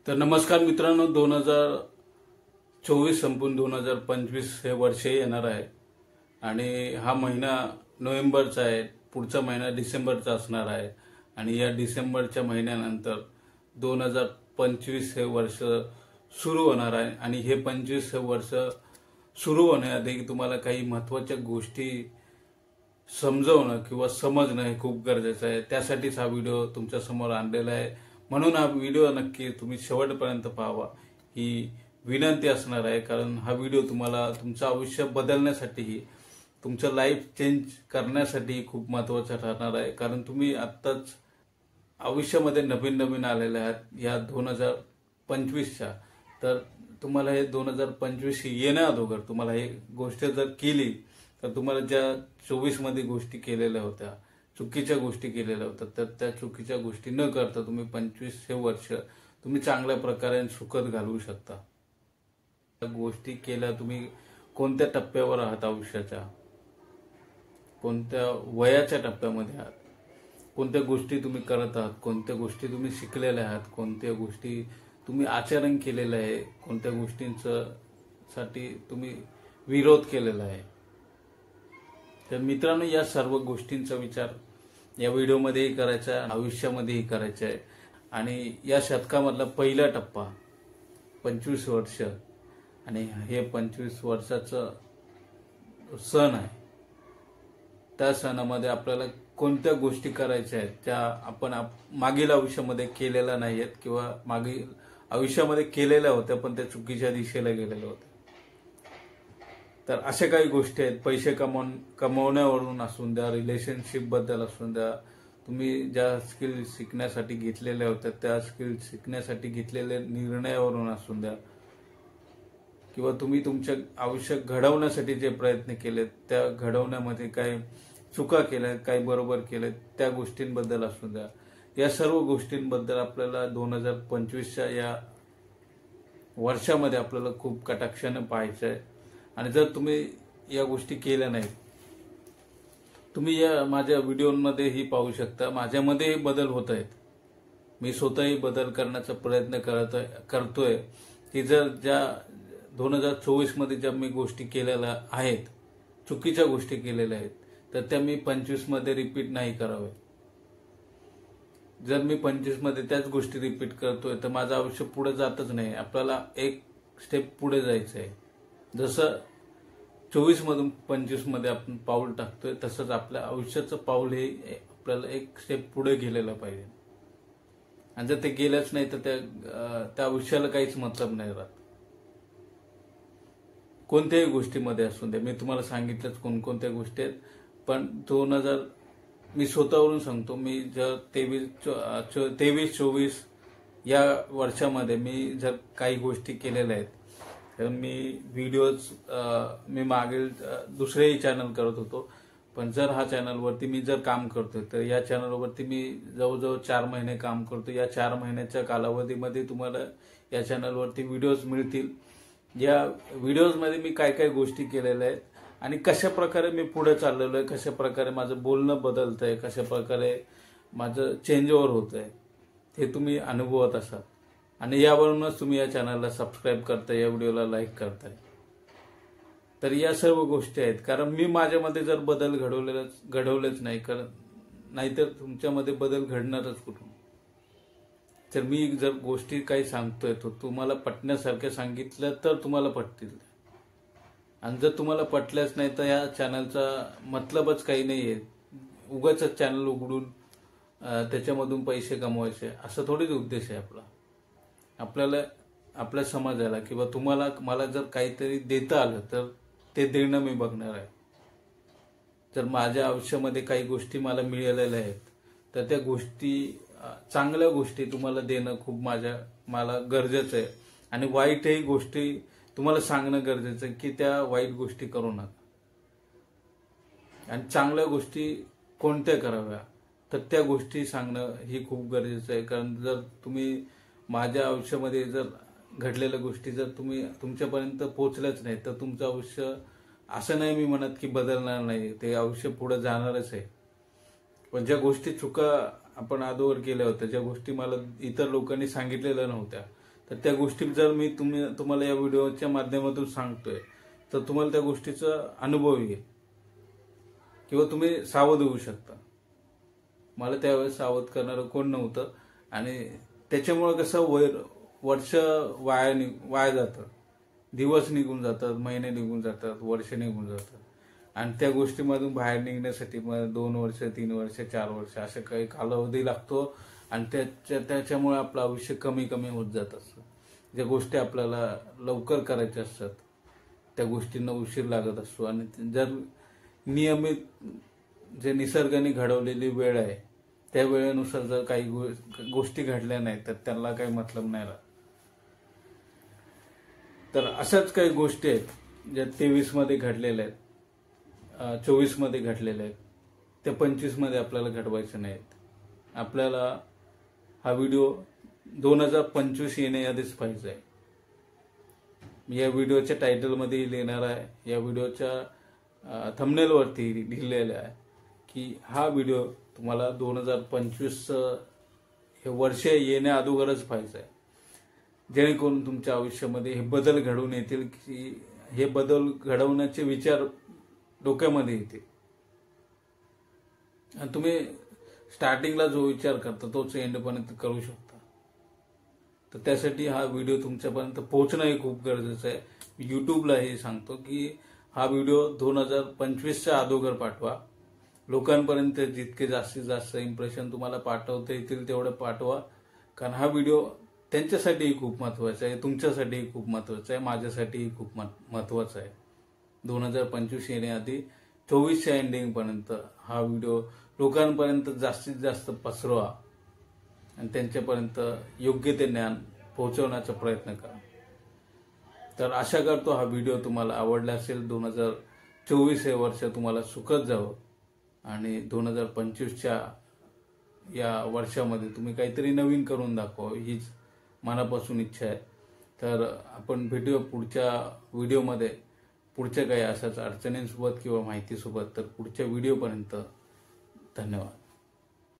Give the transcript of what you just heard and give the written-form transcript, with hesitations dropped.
तर नमस्कार मित्रांनो, 2024 संपून 2025 हे वर्ष येणार आहे आणि हा महिना नोव्हेंबरचा आहे. पुढचा महिना डिसेंबरचा असणार आहे आणि या डिसेंबरच्या महिन्यानंतर 2025 हे वर्ष सुरू होणार आहे. आणि हे 25 हे वर्ष सुरू होण्याआधी तुम्हाला काही महत्त्वाच्या गोष्टी समजवणं किंवा समजणं हे खूप गरजेचं आहे. त्यासाठीच हा व्हिडिओ तुमच्या समोर आणलेला आहे. म्हणून हा व्हिडिओ नक्की तुम्ही शेवटपर्यंत पाहावा ही विनंती असणार आहे. कारण हा व्हिडिओ तुम्हाला तुमचं आयुष्य बदलण्यासाठी, तुमचं लाईफ चेंज करण्यासाठी खूप महत्त्वाचा ठरणार आहे. कारण तुम्ही आत्ताच आयुष्यामध्ये नवीन नवीन आलेले आहात या 2025च्या. तर तुम्हाला हे 2025 येण्या अगोदर तुम्हाला हे गोष्ट जर केली तर तुम्हाला ज्या 24 मध्ये गोष्टी केलेल्या होत्या, चुकीच्या गोष्टी केलेल्या होत्या, तर त्या चुकीच्या गोष्टी न करता तुम्ही 25 हे वर्ष तुम्ही चांगल्या प्रकारे सुखद घालवू शकता. गोष्टी केल्या तुम्ही कोणत्या टप्प्यावर आहात आयुष्याच्या, कोणत्या वयाच्या टप्प्यामध्ये आहात, कोणत्या गोष्टी तुम्ही करत आहात, कोणत्या गोष्टी तुम्ही शिकलेल्या आहात, कोणत्या गोष्टी तुम्ही आचरण केलेलं आहे, कोणत्या गोष्टींचं साठी तुम्ही विरोध केलेला आहे. तर मित्रांनो, या सर्व गोष्टींचा विचार या व्हिडिओमध्येही करायचा आहे, आयुष्यामध्येही करायचा आहे. आणि या शतकामधला पहिला टप्पा 25 वर्ष आणि हे 25 वर्षाचं सण आहे. त्या सणामध्ये आपल्याला कोणत्या गोष्टी करायच्या आहेत त्या आपण मागील आयुष्यामध्ये केलेल्या नाही आहेत किंवा मागील आयुष्यामध्ये केलेल्या होत्या पण त्या चुकीच्या दिशेला गेलेल्या होत्या. तर अशा काही गोष्टी आहेत. पैसे कमवण्यावरून असून द्या, रिलेशनशिप बद्दल असून द्या, तुम्ही ज्या स्किल शिकण्यासाठी घेतलेल्या होत्या त्या स्किल शिकण्यासाठी घेतलेल्या निर्णयावरून असून द्या, किंवा तुम्ही तुमच्या आयुष्य घडवण्यासाठी जे प्रयत्न केले त्या घडवण्यामध्ये काही चुका केल्या, काही बरोबर केले, त्या गोष्टींबद्दल असून द्या. या सर्व गोष्टींबद्दल आपल्याला 2025च्या या वर्षामध्ये आपल्याला खूप कटाक्षाने पाहायचं आहे. आणि जर तुम्ही या गोष्टी केल्या नाहीत, तुम्ही या माझ्या व्हिडिओमध्येही पाहू शकता माझ्यामध्येही बदल होत आहेत. मी स्वतःही बदल करण्याचा प्रयत्न करतोय की जर ज्या 2024 मध्ये ज्या मी गोष्टी केलेल्या आहेत, चुकीच्या गोष्टी केलेल्या आहेत, तर त्या मी 25 मध्ये रिपीट नाही करावे. जर मी 25 मध्ये त्याच गोष्टी रिपीट करतोय तर माझं आयुष्य पुढे जातच नाही. आपल्याला एक स्टेप पुढे जायचं आहे. जसं 24 मधून 25 मध्ये आपण पाऊल टाकतोय तसंच आपल्या आयुष्याचं पाऊल हे आपल्याला एक स्टेप पुढे गेलेलं पाहिजे. आणि जर ते गेलंच नाही तर त्या आयुष्याला काहीच मतलब नाही राहत. कोणत्याही गोष्टीमध्ये असून द्या, मी तुम्हाला सांगितलंच कोणकोणत्या गोष्टी आहेत. पण मी स्वतःवरून सांगतो, मी जर 23-24 या वर्षामध्ये मी जर काही गोष्टी केलेल्या आहेत तर मी मागील दुसरेही चॅनल करत होतो. पण जर हा चॅनलवरती मी जर काम करतोय तर या चॅनलवरती मी जवळजवळ 4 महिने काम करतो. या 4 महिन्याच्या कालावधीमध्ये तुम्हाला या चॅनलवरती व्हिडिओज मिळतील. या व्हिडिओजमध्ये मी काय काय गोष्टी केलेल्या आहेत आणि कशा प्रकारे मी पुढे चाललेलो आहे, कशा प्रकारे माझं बोलणं बदलतंय, कशा प्रकारे माझं चेंज ओव्हर होतंय, हे तुम्ही अनुभवत असाल. आणि यावरूनच तुम्ही या चॅनलला सबस्क्राईब करताय, या व्हिडिओला लाईक करताय. तर या सर्व गोष्टी आहेत. कारण मी माझ्यामध्ये जर बदल घडवलेच नाही, नाहीतर तुमच्यामध्ये बदल घडणारच कुठून. तर मी जर गोष्टी काही सांगतोय तो तुम्हाला पटण्यासारख्या सांगितल्या तर तुम्हाला पटतील. आणि जर तुम्हाला पटल्याच नाही तर या चॅनलचा मतलबच काही नाहीये. उगाच चॅनल उघडून त्याच्यामधून पैसे कमवायचे असं थोडीच उद्देश आहे आपला. आपल्याला आपल्या समाजाला किंवा मला जर काहीतरी देता आलं तर ते देणं मी बघणार आहे. जर माझ्या आयुष्यामध्ये काही गोष्टी मला मिळालेल्या आहेत तर त्या गोष्टी, चांगल्या गोष्टी तुम्हाला देणं खूप मला गरजेचं आहे. आणि वाईटही गोष्टी तुम्हाला सांगणं गरजेचं आहे की त्या वाईट गोष्टी करू नका. आणि चांगल्या गोष्टी कोणत्या कराव्या तर त्या गोष्टी सांगणं ही खूप गरजेचं आहे. कारण जर तुम्ही माझ्या आयुष्यामध्ये जर घडलेल्या गोष्टी जर तुमच्यापर्यंत पोहोचल्याच नाही तर तुमचं आयुष्य, असं नाही मी म्हणत की बदलणार नाही, ते आयुष्य पुढे जाणारच आहे. पण ज्या गोष्टी चुका आपण अगोदर केल्या होत्या, ज्या गोष्टी मला इतर लोकांनी सांगितलेल्या नव्हत्या, तर त्या गोष्टी जर मी तुम्हाला या व्हिडिओच्या माध्यमातून सांगतोय तर तुम्हाला त्या गोष्टीचा अनुभव येईल किंवा तुम्ही सावध होऊ शकता. मला त्यावेळेस सावध करणारं कोण नव्हतं आणि त्याच्यामुळे कसं वर्ष वाया जातं, दिवस निघून जातात, महिने निघून जातात, वर्ष निघून जातात आणि त्या गोष्टीमधून बाहेर निघण्यासाठी 2 वर्ष, 3 वर्ष, 4 वर्ष असं काही कालावधी लागतो आणि त्याच्यामुळे आपलं आयुष्य कमी होत जात असतं. ज्या गोष्टी आपल्याला लवकर करायच्या असतात त्या गोष्टींना उशीर लागत असतो आणि जर नियमित जे निसर्गाने घडवलेली वेळ आहे त्या वेळेनुसार जर काही गोष्टी घडल्या नाही तर त्यांना काही मतलब नाही राहत. तर अशाच काही गोष्टी आहेत ज्या 23 मध्ये घडलेल्या आहेत, 24 मध्ये घडलेल्या आहेत, त्या 25 मध्ये आपल्याला घडवायच्या नाहीत. आपल्याला हा व्हिडिओ 2025 येण्याआधीच पाहिजे आहे. या व्हिडिओच्या टायटलमध्ये लिहिणार आहे, या व्हिडिओच्या थंबनेलवरती लिहिलेलं आहे की हा व्हिडिओ तुम्हाला 2025 हे वर्ष येण्या अगोदरच पाहिजे आहे, जेणेकरून तुमच्या आयुष्यामध्ये हे बदल घडून येतील की हे बदल घडवण्याचे विचार डोक्यामध्ये येतील आणि तुम्ही स्टार्टिंगला जो विचार करता तोच एंडपर्यंत करू शकता. तर त्यासाठी हा व्हिडिओ तुमच्यापर्यंत पोहोचणं हे खूप गरजेचं आहे. युट्यूबला हे सांगतो की हा व्हिडिओ 2025च्या अगोदर पाठवा. लोकांपर्यंत जितके जास्तीत जास्त इम्प्रेशन तुम्हाला पाठवता येतील तेवढं पाठवा, कारण हा व्हिडिओ त्यांच्यासाठीही खूप महत्वाचा आहे, तुमच्यासाठीही खूप महत्वाचा आहे, माझ्यासाठीही खूप महत्वाचा आहे. 2025 येण्याआधी 24च्या एंडिंगपर्यंत हा व्हिडिओ लोकांपर्यंत जास्तीत जास्त पसरवा आणि त्यांच्यापर्यंत योग्य ते ज्ञान पोहोचवण्याचा प्रयत्न करा. तर आशा करतो हा व्हिडिओ तुम्हाला आवडला असेल. 2024 हे वर्ष तुम्हाला सुखद जावं आणि 2025च्या या वर्षामध्ये तुम्ही काहीतरी नवीन करून दाखवावं हीच मनापासून इच्छा आहे. तर आपण भेटूया पुढच्या व्हिडिओमध्ये पुढच्या काही अशाच अडचणींसोबत किंवा माहितीसोबत. तर पुढच्या व्हिडिओपर्यंत धन्यवाद.